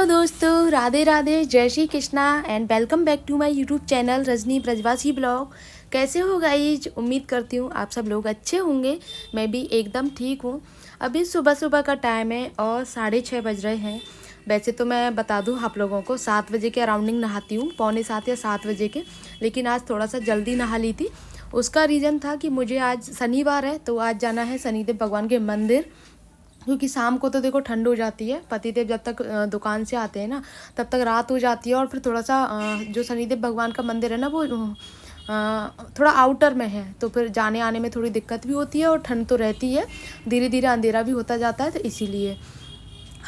Hello दोस्तों, राधे राधे, जय Shri Krishna and welcome back to my YouTube channel Rajni Brajwasi blog. कैसे हो गाइज? उम्मीद करती हूँ आप सब लोग अच्छे होंगे। मैं भी एकदम ठीक हूँ। अभी सुबह सुबह का टाइम है और 6:30 बज रहे हैं। वैसे तो मैं बता दूँ आप लोगों को 7 बजे के अराउंडिंग नहाती हूँ, पौने 7 या 7 बजे के। लेकिन आज थोड़ा सा जल्दी नहा ली थी। उसका रीज़न था कि मुझे आज शनिवार है तो आज जाना है शनिदेव भगवान के मंदिर, क्योंकि शाम को तो देखो ठंड हो जाती है। पतिदेव जब तक दुकान से आते हैं ना तब तक रात हो जाती है। और फिर थोड़ा सा जो शनिदेव भगवान का मंदिर है ना वो थोड़ा आउटर में है, तो फिर जाने आने में थोड़ी दिक्कत भी होती है और ठंड तो रहती है। धीरे धीरे अंधेरा भी होता जाता है, तो इसीलिए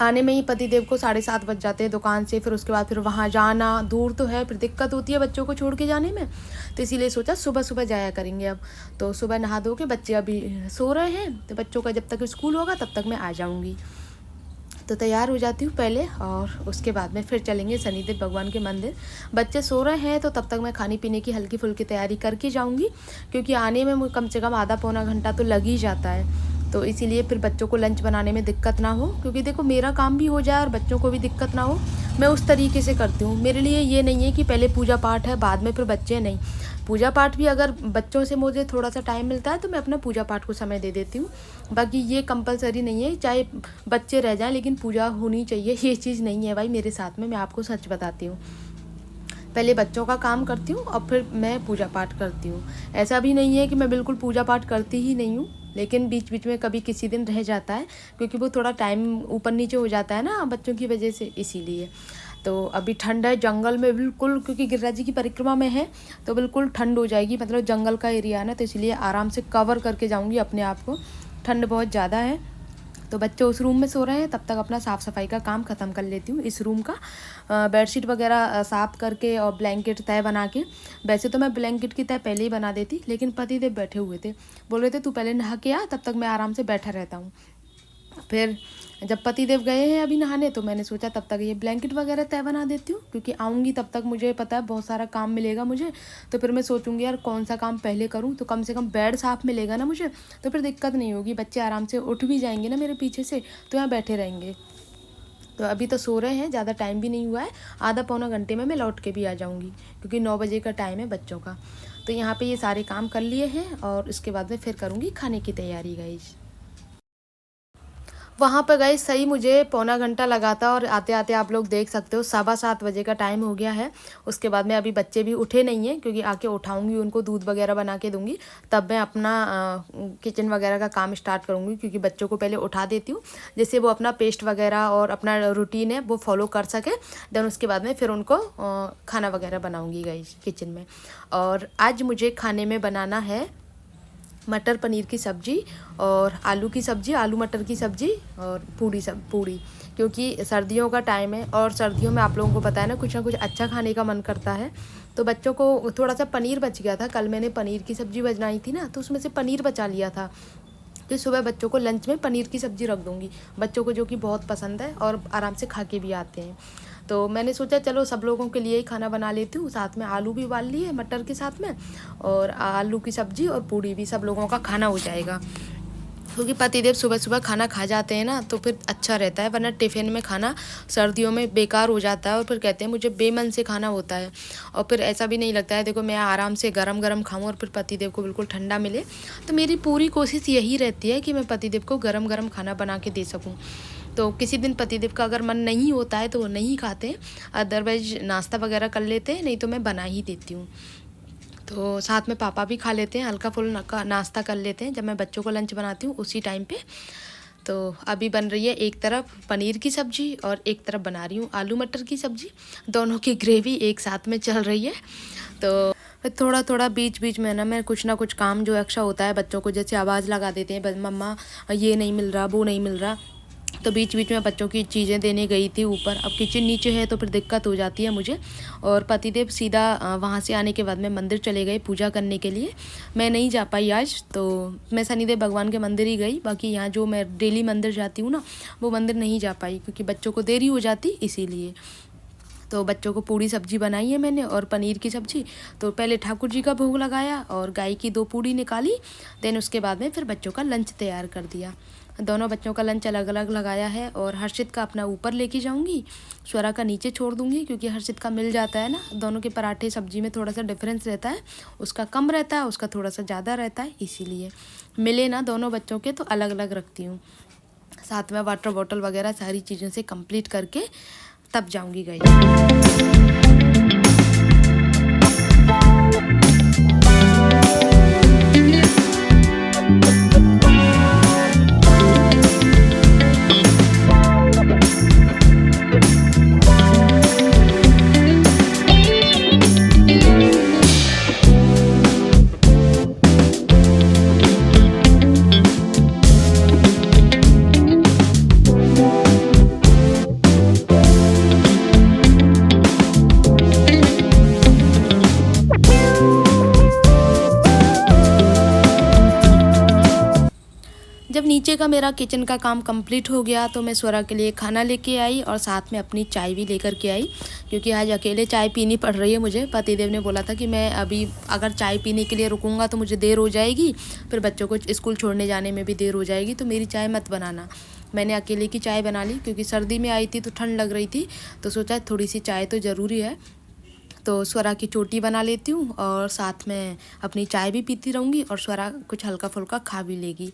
आने में ही पतिदेव को 7:30 बज जाते हैं दुकान से। फिर उसके बाद फिर वहाँ जाना दूर तो है, फिर दिक्कत होती है बच्चों को छोड़ के जाने में। तो इसीलिए सोचा सुबह सुबह जाया करेंगे। अब तो सुबह नहा धो के बच्चे अभी सो रहे हैं, तो बच्चों का जब तक स्कूल होगा तब तक मैं आ जाऊँगी। तो तैयार हो जाती हूँ पहले और उसके बाद में फिर चलेंगे शनिदेव भगवान के मंदिर। बच्चे सो रहे हैं तो तब तक मैं खाने पीने की हल्की फुल्की तैयारी करके जाऊँगी, क्योंकि आने में कम से कम आधा पौना घंटा तो लग ही जाता है। तो इसीलिए फिर बच्चों को लंच बनाने में दिक्कत ना हो, क्योंकि देखो मेरा काम भी हो जाए और बच्चों को भी दिक्कत ना हो, मैं उस तरीके से करती हूँ। मेरे लिए ये नहीं है कि पहले पूजा पाठ है बाद में फिर बच्चे, नहीं। पूजा पाठ भी अगर बच्चों से मुझे थोड़ा सा टाइम मिलता है तो मैं अपना पूजा पाठ को समय दे देती हूँ। बाकी ये कंपलसरी नहीं है, चाहे बच्चे रह जाएं लेकिन पूजा होनी चाहिए, ये चीज़ नहीं है भाई मेरे साथ में। मैं आपको सच बताती हूँ, पहले बच्चों का काम करती हूँ और फिर मैं पूजा पाठ करती हूँ। ऐसा भी नहीं है कि मैं बिल्कुल पूजा पाठ करती ही नहीं हूँ, लेकिन बीच बीच में कभी किसी दिन रह जाता है, क्योंकि वो थोड़ा टाइम ऊपर नीचे हो जाता है ना बच्चों की वजह से, इसीलिए। तो अभी ठंड है जंगल में बिल्कुल, क्योंकि गिरिराज जी की परिक्रमा में है तो बिल्कुल ठंड हो जाएगी। मतलब जंगल का एरिया है ना, तो इसलिए आराम से कवर करके जाऊँगी अपने आप को। ठंड बहुत ज़्यादा है। तो बच्चे उस रूम में सो रहे हैं, तब तक अपना साफ़ सफाई का काम ख़त्म कर लेती हूँ। इस रूम का बेडशीट वगैरह साफ़ करके और ब्लैंकेट तय बना के। वैसे तो मैं ब्लैंकेट की तय पहले ही बना देती, लेकिन पतिदेव बैठे हुए थे, बोल रहे थे तू पहले नहा के आ, तब तक मैं आराम से बैठा रहता हूँ। फिर जब पतिदेव गए हैं अभी नहाने, तो मैंने सोचा तब तक ये ब्लैंकेट वगैरह तय बना देती हूँ, क्योंकि आऊँगी तब तक मुझे पता है बहुत सारा काम मिलेगा मुझे। तो फिर मैं सोचूंगी यार कौन सा काम पहले करूँ, तो कम से कम बेड साफ़ मिलेगा ना मुझे, तो फिर दिक्कत नहीं होगी। बच्चे आराम से उठ भी जाएंगे ना मेरे पीछे से, तो यहाँ बैठे रहेंगे। तो अभी तो सो रहे हैं, ज़्यादा टाइम भी नहीं हुआ है, आधा पौना घंटे में मैं लौट के भी आ जाऊँगी, क्योंकि 9 बजे का टाइम है बच्चों का। तो यहाँ पे ये सारे काम कर लिए हैं और उसके बाद में फिर करूँगी खाने की तैयारी गाइस। वहाँ पर गए सही मुझे पौना घंटा लगा था, और आते आते आप लोग देख सकते हो 7:15 बजे का टाइम हो गया है। उसके बाद में अभी बच्चे भी उठे नहीं हैं, क्योंकि आके उठाऊंगी उनको, दूध वगैरह बना के दूंगी, तब मैं अपना किचन वगैरह का काम स्टार्ट करूँगी। क्योंकि बच्चों को पहले उठा देती हूँ, जैसे वो अपना पेस्ट वगैरह और अपना रूटीन है वो फॉलो कर सके। देन उसके बाद में फिर उनको खाना वगैरह बनाऊँगी गाइस किचन में। और आज मुझे खाने में बनाना है मटर पनीर की सब्ज़ी और आलू की सब्ज़ी, आलू मटर की सब्ज़ी और पूड़ी, क्योंकि सर्दियों का टाइम है और सर्दियों में आप लोगों को पता है ना कुछ अच्छा खाने का मन करता है। तो बच्चों को थोड़ा सा पनीर बच गया था, कल मैंने पनीर की सब्ज़ी बनाई थी ना, तो उसमें से पनीर बचा लिया था। कि सुबह बच्चों को लंच में पनीर की सब्ज़ी रख दूँगी, बच्चों को जो कि बहुत पसंद है और आराम से खा के भी आते हैं। तो मैंने सोचा चलो सब लोगों के लिए ही खाना बना लेती हूँ, साथ में आलू भी उबाल लिए मटर के साथ में, और आलू की सब्ज़ी और पूड़ी भी, सब लोगों का खाना हो जाएगा। क्योंकि पतिदेव सुबह सुबह खाना खा जाते हैं ना, तो फिर अच्छा रहता है, वरना टिफ़िन में खाना सर्दियों में बेकार हो जाता है और फिर कहते हैं मुझे बेमन से खाना होता है, और फिर ऐसा भी नहीं लगता है। देखो मैं आराम से गरम गरम खाऊं और फिर पतिदेव को बिल्कुल ठंडा मिले। तो मेरी पूरी कोशिश यही रहती है कि मैं पतिदेव को गरम गरम खाना बना के दे सकूं। तो किसी दिन पतिदेव का अगर मन नहीं होता है तो वो नहीं खाते, अदरवाइज नाश्ता वगैरह कर लेते हैं, नहीं तो मैं बना ही देती हूँ। तो साथ में पापा भी खा लेते हैं, हल्का फुल नाश्ता कर लेते हैं जब मैं बच्चों को लंच बनाती हूँ उसी टाइम पे। तो अभी बन रही है एक तरफ पनीर की सब्ज़ी और एक तरफ बना रही हूँ आलू मटर की सब्ज़ी, दोनों की ग्रेवी एक साथ में चल रही है। तो थोड़ा थोड़ा बीच बीच में ना कुछ ना कुछ काम जो एक्स्ट्रा होता है, बच्चों को जैसे आवाज़ लगा देते हैं मम्मा ये नहीं मिल रहा वो नहीं मिल रहा, तो बीच बीच में बच्चों की चीज़ें देने गई थी ऊपर। अब किचन नीचे है तो फिर दिक्कत हो जाती है मुझे। और पतिदेव सीधा वहाँ से आने के बाद में मंदिर चले गए पूजा करने के लिए। मैं नहीं जा पाई आज, तो मैं शनिदेव भगवान के मंदिर ही गई। बाकी यहाँ जो मैं डेली मंदिर जाती हूँ ना, वो मंदिर नहीं जा पाई क्योंकि बच्चों को देरी हो जाती, इसीलिए। तो बच्चों को पूड़ी सब्जी बनाई है मैंने और पनीर की सब्ज़ी। तो पहले ठाकुर जी का भोग लगाया और गाय की 2 पूड़ी निकाली, देन उसके बाद में फिर बच्चों का लंच तैयार कर दिया। दोनों बच्चों का लंच अलग अलग लगाया है और हर्षित का अपना ऊपर लेके जाऊंगी, स्वरा का नीचे छोड़ दूंगी, क्योंकि हर्षित का मिल जाता है ना। दोनों के पराठे सब्जी में थोड़ा सा डिफरेंस रहता है, उसका कम रहता है, उसका थोड़ा सा ज़्यादा रहता है, इसीलिए मिले ना दोनों बच्चों के तो अलग अलग रखती हूँ। साथ में वाटर बॉटल वगैरह सारी चीज़ों से कंप्लीट करके तब जाऊंगी गाइस। जब नीचे का मेरा किचन का काम कंप्लीट हो गया तो मैं स्वरा के लिए खाना लेके आई और साथ में अपनी चाय भी लेकर के आई, क्योंकि आज अकेले चाय पीनी पड़ रही है मुझे। पतिदेव ने बोला था कि मैं अभी अगर चाय पीने के लिए रुकूंगा तो मुझे देर हो जाएगी, फिर बच्चों को स्कूल छोड़ने जाने में भी देर हो जाएगी, तो मेरी चाय मत बनाना। मैंने अकेले की चाय बना ली, क्योंकि सर्दी में आई थी तो ठंड लग रही थी, तो सोचा थोड़ी सी चाय तो ज़रूरी है। तो स्वरा की चोटी बना लेती हूँ और साथ में अपनी चाय भी पीती रहूँगी और स्वरा कुछ हल्का फुल्का खा भी लेगी।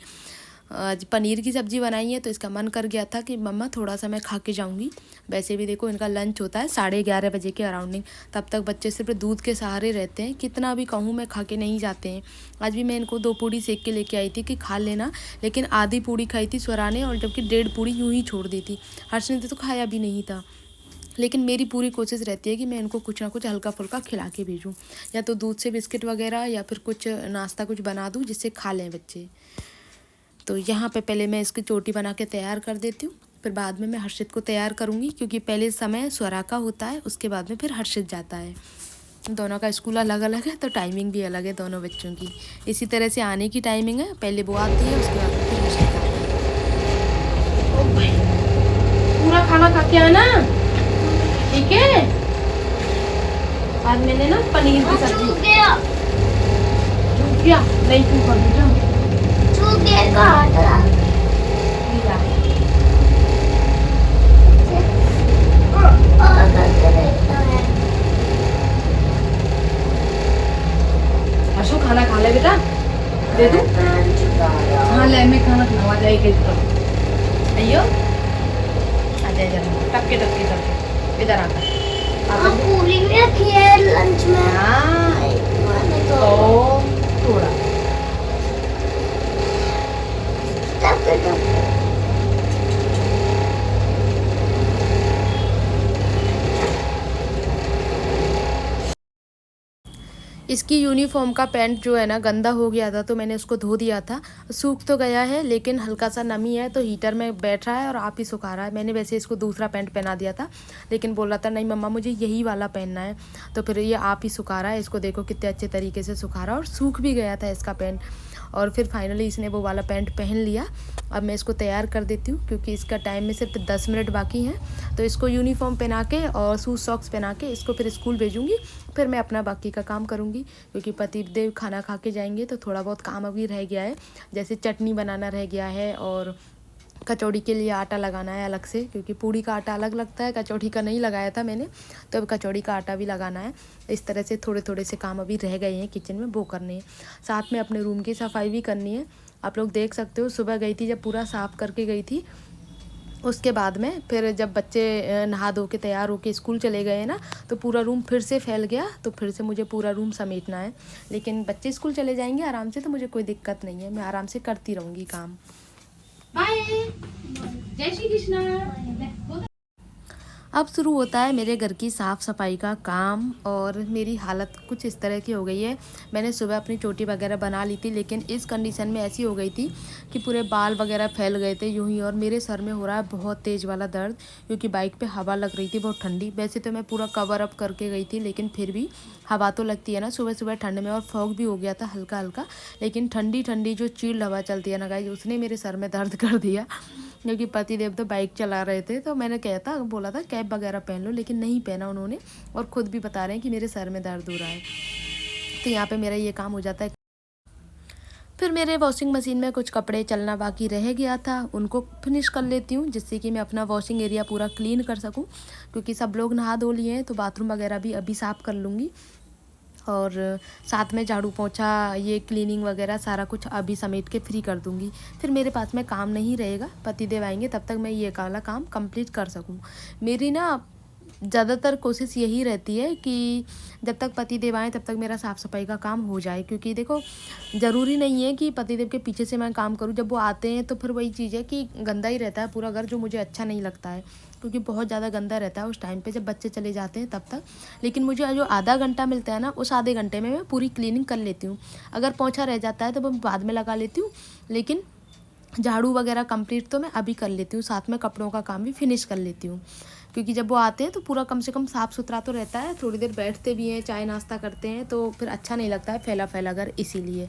आज पनीर की सब्ज़ी बनाई है तो इसका मन कर गया था कि मम्मा थोड़ा सा मैं खा के जाऊँगी। वैसे भी देखो इनका लंच होता है 11:30 बजे के अराउंडिंग, तब तक बच्चे सिर्फ दूध के सहारे रहते हैं, कितना भी कहूँ मैं खा के नहीं जाते हैं। आज भी मैं इनको 2 पूड़ी सेक के लेके आई थी कि खा लेना, लेकिन आधी पूड़ी खाई थी स्वरा ने और जबकि 1.5 पूड़ी यूँ ही छोड़ दी थी। हर्ष ने तो खाया भी नहीं था, लेकिन मेरी पूरी कोशिश रहती है कि मैं इनको कुछ ना कुछ हल्का फुल्का खिला के भेजूँ, या तो दूध से बिस्किट वगैरह या फिर कुछ नाश्ता कुछ बना दूँ जिससे खा लें बच्चे। तो यहाँ पे पहले मैं इसकी चोटी बना के तैयार कर देती हूँ, फिर बाद में मैं हर्षित को तैयार करूँगी, क्योंकि पहले समय स्वरा का होता है, उसके बाद में फिर हर्षित जाता है। दोनों का स्कूल अलग अलग है तो टाइमिंग भी अलग है दोनों बच्चों की। इसी तरह से आने की टाइमिंग है, पहले वो आती है उसके बाद में फिर हर्षित आता है। पूरा खाना खा के आना, ठीक है। आज मैंने ना पनीर की सब्जी चूक गया नहीं चूका बेटा, चूक गया हर्षु खाना खा ले बेटा, दे दूं? हाँ ले, मैं खाना खिलावा जाएगी अयो आजा जा टपके टपके करके इधर आकर पूरी में रखी है लंच में। हाँ तो थोड़ा टपके टपके। इसकी यूनिफॉर्म का पैंट जो है ना गंदा हो गया था, तो मैंने उसको धो दिया था। सूख तो गया है लेकिन हल्का सा नमी है, तो हीटर में बैठ रहा है और आप ही सुखा रहा है। मैंने वैसे इसको दूसरा पैंट पहना दिया था, लेकिन बोला था नहीं मम्मा मुझे यही वाला पहनना है, तो फिर ये आप ही सुखा रहा है। इसको देखो कितने अच्छे तरीके से सुखा रहा है, और सूख भी गया था इसका पैंट। और फिर फाइनली इसने वो वाला पैंट पहन लिया। अब मैं इसको तैयार कर देती हूँ, क्योंकि इसका टाइम में सिर्फ 10 मिनट बाकी हैं। तो इसको यूनिफॉर्म पहना के और शूज़ सॉक्स पहना के इसको फिर स्कूल भेजूँगी, फिर मैं अपना बाकी का काम करूँगी, क्योंकि पतिदेव खाना खा के जाएंगे तो थोड़ा बहुत काम अभी रह गया है, जैसे चटनी बनाना रह गया है और कचौड़ी के लिए आटा लगाना है अलग से, क्योंकि पूड़ी का आटा अलग लगता है, कचौड़ी का नहीं लगाया था मैंने, तो अब कचौड़ी का आटा भी लगाना है। इस तरह से थोड़े थोड़े से काम अभी रह गए हैं किचन में, वो करने हैं। साथ में अपने रूम की सफाई भी करनी है। आप लोग देख सकते हो सुबह गई थी जब पूरा साफ़ करके गई थी, उसके बाद में फिर जब बच्चे नहा धो के तैयार होके स्कूल चले गए ना, तो पूरा रूम फिर से फैल गया, तो फिर से मुझे पूरा रूम समेटना है। लेकिन बच्चे स्कूल चले जाएंगे आराम से, तो मुझे कोई दिक्कत नहीं है, मैं आराम से करती रहूँगी काम। बाय, जय श्री कृष्णा। अब शुरू होता है मेरे घर की साफ़ सफाई का काम, और मेरी हालत कुछ इस तरह की हो गई है। मैंने सुबह अपनी चोटी वगैरह बना ली थी, लेकिन इस कंडीशन में ऐसी हो गई थी कि पूरे बाल वगैरह फैल गए थे यूं ही, और मेरे सर में हो रहा है बहुत तेज़ वाला दर्द, क्योंकि बाइक पे हवा लग रही थी बहुत ठंडी। वैसे तो मैं पूरा कवर अप करके गई थी, लेकिन फिर भी हवा तो लगती है ना सुबह सुबह ठंड में, और फॉग भी हो गया था हल्का हल्का, लेकिन ठंडी ठंडी जो चिल्ड हवा चलती है ना गाइस, उसने मेरे सर में दर्द कर दिया। क्योंकि पतिदेव तो बाइक चला रहे थे, तो मैंने बोला था कैप वगैरह पहन लो, लेकिन नहीं पहना उन्होंने, और ख़ुद भी बता रहे हैं कि मेरे सर में दर्द हो रहा है। तो यहाँ पे मेरा ये काम हो जाता है। फिर मेरे वॉशिंग मशीन में कुछ कपड़े चलना बाकी रह गया था, उनको फिनिश कर लेती हूँ जिससे कि मैं अपना वॉशिंग एरिया पूरा क्लीन कर सकूँ, क्योंकि सब लोग नहा धो लिए हैं तो बाथरूम वगैरह भी अभी साफ़ कर लूँगी। और साथ में झाड़ू पोंछा ये क्लीनिंग वगैरह सारा कुछ अभी समेट के फ्री कर दूँगी। फिर मेरे पास में काम नहीं रहेगा, पतिदेव आएंगे तब तक मैं ये वाला काम कंप्लीट कर सकूँ। मेरी ना ज़्यादातर कोशिश यही रहती है कि जब तक पतिदेव आएँ तब तक मेरा साफ़ सफाई का काम हो जाए, क्योंकि देखो ज़रूरी नहीं है कि पतिदेव के पीछे से मैं काम करूँ। जब वो आते हैं तो फिर वही चीज़ है कि गंदा ही रहता है पूरा घर, जो मुझे अच्छा नहीं लगता है, क्योंकि बहुत ज़्यादा गंदा रहता है उस टाइम पे जब बच्चे चले जाते हैं तब तक। लेकिन मुझे जो आधा घंटा मिलता है ना, उस आधे घंटे में मैं पूरी क्लीनिंग कर लेती हूँ। अगर पोंछा रह जाता है तो मैं बाद में लगा लेती हूँ, लेकिन झाड़ू वगैरह कंप्लीट तो मैं अभी कर लेती हूँ, साथ में कपड़ों का काम भी फिनिश कर लेती हूँ, क्योंकि जब वो आते हैं तो पूरा कम से कम साफ़ सुथरा तो रहता है। थोड़ी देर बैठते भी हैं, चाय नाश्ता करते हैं, तो फिर अच्छा नहीं लगता है फैला फैला घर, इसीलिए।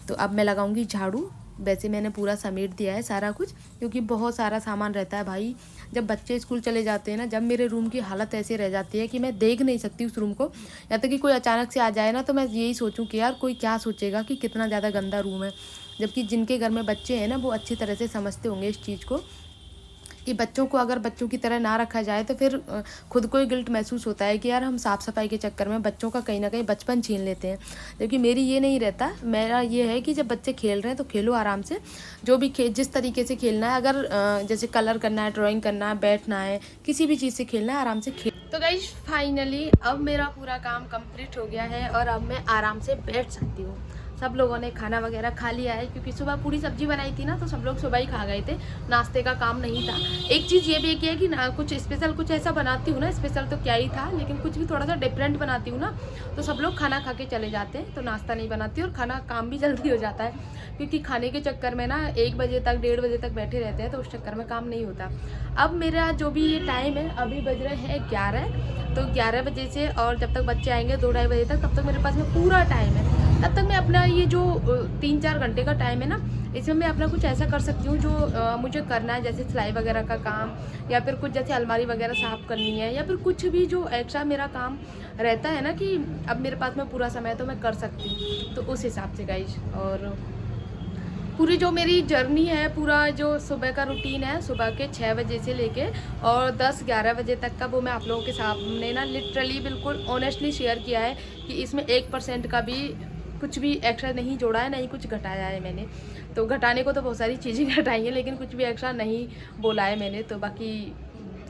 तो अब मैं लगाऊंगी झाड़ू। वैसे मैंने पूरा समेट दिया है सारा कुछ, क्योंकि बहुत सारा सामान रहता है भाई। जब बच्चे स्कूल चले जाते हैं ना, जब मेरे रूम की हालत ऐसे रह जाती है कि मैं देख नहीं सकती उस रूम को, या तक कि कोई अचानक से आ जाए ना तो मैं यही सोचूं कि यार कोई क्या सोचेगा कि कितना ज़्यादा गंदा रूम है। जबकि जिनके घर में बच्चे हैं ना, वो अच्छी तरह से समझते होंगे इस चीज़ को कि बच्चों को अगर बच्चों की तरह ना रखा जाए तो फिर खुद को ही गिल्ट महसूस होता है कि यार हम साफ़ सफाई के चक्कर में बच्चों का कहीं ना कहीं बचपन छीन लेते हैं। जबकि मेरी ये नहीं रहता, मेरा ये है कि जब बच्चे खेल रहे हैं तो खेलो आराम से, जो भी जिस तरीके से खेलना है, अगर जैसे कलर करना है, ड्राइंग करना है, बैठना है, किसी भी चीज़ से खेलना है, आराम से खेल। तो गाइस फाइनली अब मेरा पूरा काम कंप्लीट हो गया है और अब मैं आराम से बैठ सकती हूँ। सब लोगों ने खाना वगैरह खा लिया है, क्योंकि सुबह पूरी सब्जी बनाई थी ना, तो सब लोग सुबह ही खा गए थे, नाश्ते का काम नहीं था। एक चीज़ ये भी किया कि ना कुछ स्पेशल कुछ ऐसा बनाती हूँ ना, स्पेशल तो क्या ही था, लेकिन कुछ भी थोड़ा सा डिफरेंट बनाती हूँ ना, तो सब लोग खाना खा के चले जाते हैं, तो नाश्ता नहीं बनाती और खाना काम भी जल्दी हो जाता है, क्योंकि खाने के चक्कर में ना 1 बजे तक 1:30 बजे तक बैठे रहते हैं, तो उस चक्कर में काम नहीं होता। अब मेरा जो भी ये टाइम है, अभी बज रहे हैं 11, तो 11 बजे से और जब तक बच्चे आएंगे 2-2:30 बजे तक, तब तक मेरे पास में पूरा टाइम है। तब तक मैं अपना ये जो 3-4 घंटे का टाइम है ना, इसमें मैं अपना कुछ ऐसा कर सकती हूँ जो मुझे करना है, जैसे सिलाई वगैरह का काम, या फिर कुछ जैसे अलमारी वगैरह साफ़ करनी है, या फिर कुछ भी जो एक्स्ट्रा मेरा काम रहता है ना, कि अब मेरे पास में पूरा समय है तो मैं कर सकती हूँ, तो उस हिसाब से गाइज। और पूरी जो मेरी जर्नी है, पूरा जो सुबह का रूटीन है, सुबह के 6 बजे से लेके और 10-11 बजे तक का, वो मैं आप लोगों के सामने ना लिटरली बिल्कुल ऑनेस्टली शेयर किया है, कि इसमें 1% का भी कुछ भी एक्स्ट्रा नहीं जोड़ा है, नहीं कुछ घटाया है मैंने। तो घटाने को तो बहुत सारी चीज़ें घटाई हैं, लेकिन कुछ भी एक्स्ट्रा नहीं बोला है मैंने। तो बाकी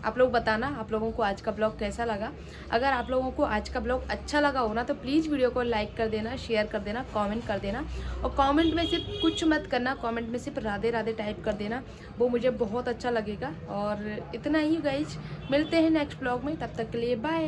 आप लोग बताना आप लोगों को आज का ब्लॉग कैसा लगा। अगर आप लोगों को आज का ब्लॉग अच्छा लगा हो ना, तो प्लीज़ वीडियो को लाइक कर देना, शेयर कर देना, कमेंट कर देना, और कमेंट में सिर्फ कुछ मत करना, कमेंट में सिर्फ राधे राधे टाइप कर देना, वो मुझे बहुत अच्छा लगेगा। और इतना ही गाइज, मिलते हैं नेक्स्ट ब्लॉग में, तब तक के लिए बाय।